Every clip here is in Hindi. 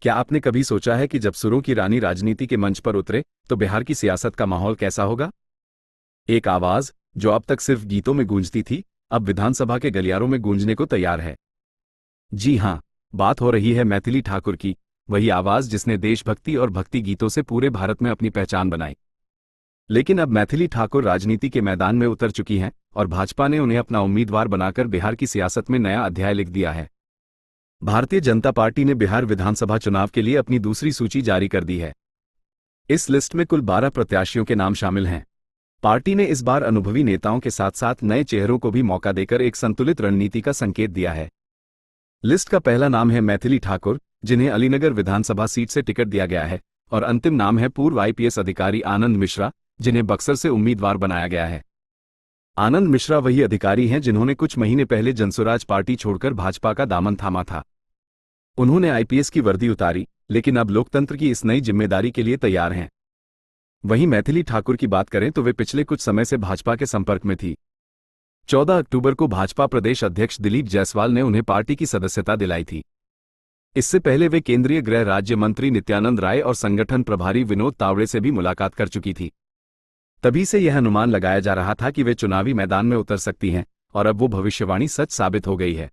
क्या आपने कभी सोचा है कि जब सुरों की रानी राजनीति के मंच पर उतरे तो बिहार की सियासत का माहौल कैसा होगा? एक आवाज जो अब तक सिर्फ गीतों में गूंजती थी, अब विधानसभा के गलियारों में गूंजने को तैयार है। जी हां, बात हो रही है मैथिली ठाकुर की, वही आवाज जिसने देशभक्ति और भक्ति गीतों से पूरे भारत में अपनी पहचान बनाई। लेकिन अब मैथिली ठाकुर राजनीति के मैदान में उतर चुकी हैं और भाजपा ने उन्हें अपना उम्मीदवार बनाकर बिहार की सियासत में नया अध्याय लिख दिया है। भारतीय जनता पार्टी ने बिहार विधानसभा चुनाव के लिए अपनी दूसरी सूची जारी कर दी है। इस लिस्ट में कुल 12 प्रत्याशियों के नाम शामिल हैं। पार्टी ने इस बार अनुभवी नेताओं के साथ साथ नए चेहरों को भी मौका देकर एक संतुलित रणनीति का संकेत दिया है। लिस्ट का पहला नाम है मैथिली ठाकुर, जिन्हें अलीनगर विधानसभा सीट से टिकट दिया गया है, और अंतिम नाम है पूर्व आईपीएस अधिकारी आनंद मिश्रा, जिन्हें बक्सर से उम्मीदवार बनाया गया है। आनंद मिश्रा वही अधिकारी हैं जिन्होंने कुछ महीने पहले जनसुराज पार्टी छोड़कर भाजपा का दामन थामा था। उन्होंने आईपीएस की वर्दी उतारी, लेकिन अब लोकतंत्र की इस नई जिम्मेदारी के लिए तैयार हैं। वहीं मैथिली ठाकुर की बात करें तो वे पिछले कुछ समय से भाजपा के संपर्क में थी। 14 अक्टूबर को भाजपा प्रदेश अध्यक्ष दिलीप जायसवाल ने उन्हें पार्टी की सदस्यता दिलाई थी। इससे पहले वे केंद्रीय गृह राज्य मंत्री नित्यानंद राय और संगठन प्रभारी विनोद तावड़े से भी मुलाकात कर चुकी थी। तभी से यह अनुमान लगाया जा रहा था कि वे चुनावी मैदान में उतर सकती हैं, और अब वो भविष्यवाणी सच साबित हो गई है।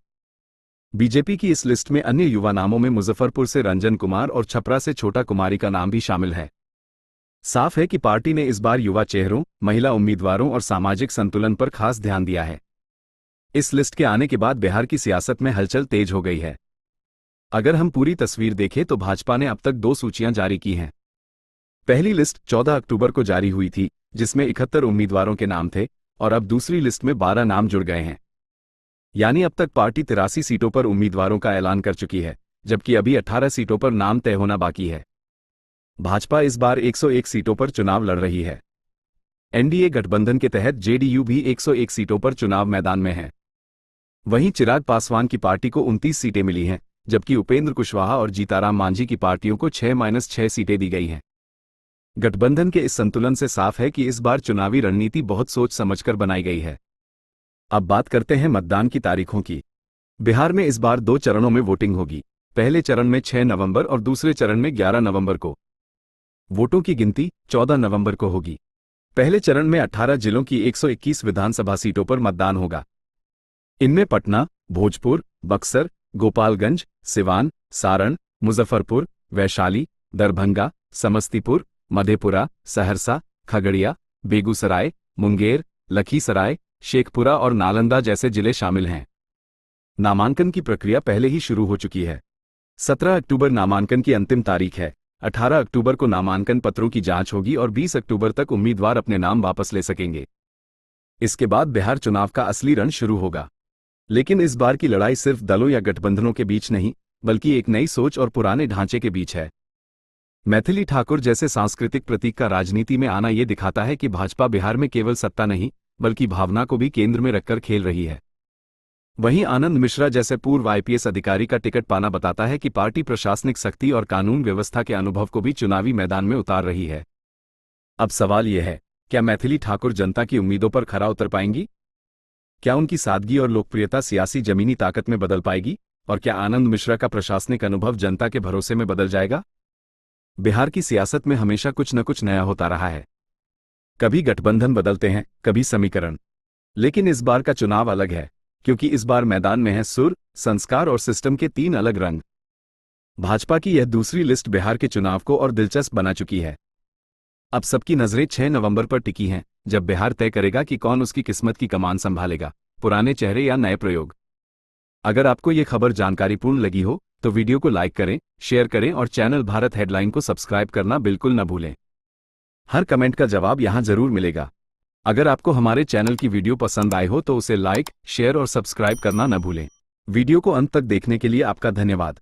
बीजेपी की इस लिस्ट में अन्य युवा नामों में मुजफ्फरपुर से रंजन कुमार और छपरा से छोटा कुमारी का नाम भी शामिल है। साफ है कि पार्टी ने इस बार युवा चेहरों, महिला उम्मीदवारों और सामाजिक संतुलन पर खास ध्यान दिया है। इस लिस्ट के आने के बाद बिहार की सियासत में हलचल तेज हो गई है। अगर हम पूरी तस्वीर देखें तो भाजपा ने अब तक 2 सूचियां जारी की हैं। पहली लिस्ट 14 अक्टूबर को जारी हुई थी, जिसमें 71 उम्मीदवारों के नाम थे, और अब दूसरी लिस्ट में 12 नाम जुड़ गए हैं। यानी अब तक पार्टी 83 सीटों पर उम्मीदवारों का ऐलान कर चुकी है, जबकि अभी 18 सीटों पर नाम तय होना बाकी है। भाजपा इस बार 101 सीटों पर चुनाव लड़ रही है। एनडीए गठबंधन के तहत जेडीयू भी 101 सीटों पर चुनाव मैदान में है। वहीं चिराग पासवान की पार्टी को 29 सीटें मिली हैं, जबकि उपेंद्र कुशवाहा और जीताराम मांझी की पार्टियों को 6-6 सीटें दी गई हैं। गठबंधन के इस संतुलन से साफ है कि इस बार चुनावी रणनीति बहुत सोच समझकर बनाई गई है। अब बात करते हैं मतदान की तारीखों की। बिहार में इस बार 2 चरणों में वोटिंग होगी। पहले चरण में 6 नवंबर और दूसरे चरण में 11 नवंबर को। वोटों की गिनती 14 नवंबर को होगी। पहले चरण में 18 जिलों की 121 विधानसभा सीटों पर मतदान होगा। इनमें पटना, भोजपुर, बक्सर, गोपालगंज, सिवान, सारण, मुजफ्फरपुर, वैशाली, दरभंगा, समस्तीपुर, मधेपुरा, सहरसा, खगड़िया, बेगूसराय, मुंगेर, लखीसराय, शेखपुरा और नालंदा जैसे जिले शामिल हैं। नामांकन की प्रक्रिया पहले ही शुरू हो चुकी है। 17 अक्टूबर नामांकन की अंतिम तारीख है। 18 अक्टूबर को नामांकन पत्रों की जांच होगी और 20 अक्टूबर तक उम्मीदवार अपने नाम वापस ले सकेंगे। इसके बाद बिहार चुनाव का असली रण शुरू होगा। लेकिन इस बार की लड़ाई सिर्फ दलों या गठबंधनों के बीच नहीं, बल्कि एक नई सोच और पुराने ढांचे के बीच है। मैथिली ठाकुर जैसे सांस्कृतिक प्रतीक का राजनीति में आना ये दिखाता है कि भाजपा बिहार में केवल सत्ता नहीं, बल्कि भावना को भी केंद्र में रखकर खेल रही है। वहीं आनंद मिश्रा जैसे पूर्व आईपीएस अधिकारी का टिकट पाना बताता है कि पार्टी प्रशासनिक सख्ती और कानून व्यवस्था के अनुभव को भी चुनावी मैदान में उतार रही है। अब सवाल यह है, क्या मैथिली ठाकुर जनता की उम्मीदों पर खरा उतर पाएंगी? क्या उनकी सादगी और लोकप्रियता सियासी जमीनी ताकत में बदल पाएगी? और क्या आनंद मिश्रा का प्रशासनिक अनुभव जनता के भरोसे में बदल जाएगा? बिहार की सियासत में हमेशा कुछ न कुछ नया होता रहा है। कभी गठबंधन बदलते हैं, कभी समीकरण। लेकिन इस बार का चुनाव अलग है, क्योंकि इस बार मैदान में है सुर, संस्कार और सिस्टम के 3 अलग रंग। भाजपा की यह दूसरी लिस्ट बिहार के चुनाव को और दिलचस्प बना चुकी है। अब सबकी नजरें 6 नवंबर पर टिकी हैं, जब बिहार तय करेगा कि कौन उसकी किस्मत की कमान संभालेगा, पुराने चेहरे या नए प्रयोग। अगर आपको ये खबर जानकारीपूर्ण लगी हो तो वीडियो को लाइक करें, शेयर करें और चैनल भारत हेडलाइन को सब्सक्राइब करना बिल्कुल न भूलें। हर कमेंट का जवाब यहां जरूर मिलेगा। अगर आपको हमारे चैनल की वीडियो पसंद आई हो तो उसे लाइक, शेयर और सब्सक्राइब करना न भूलें। वीडियो को अंत तक देखने के लिए आपका धन्यवाद।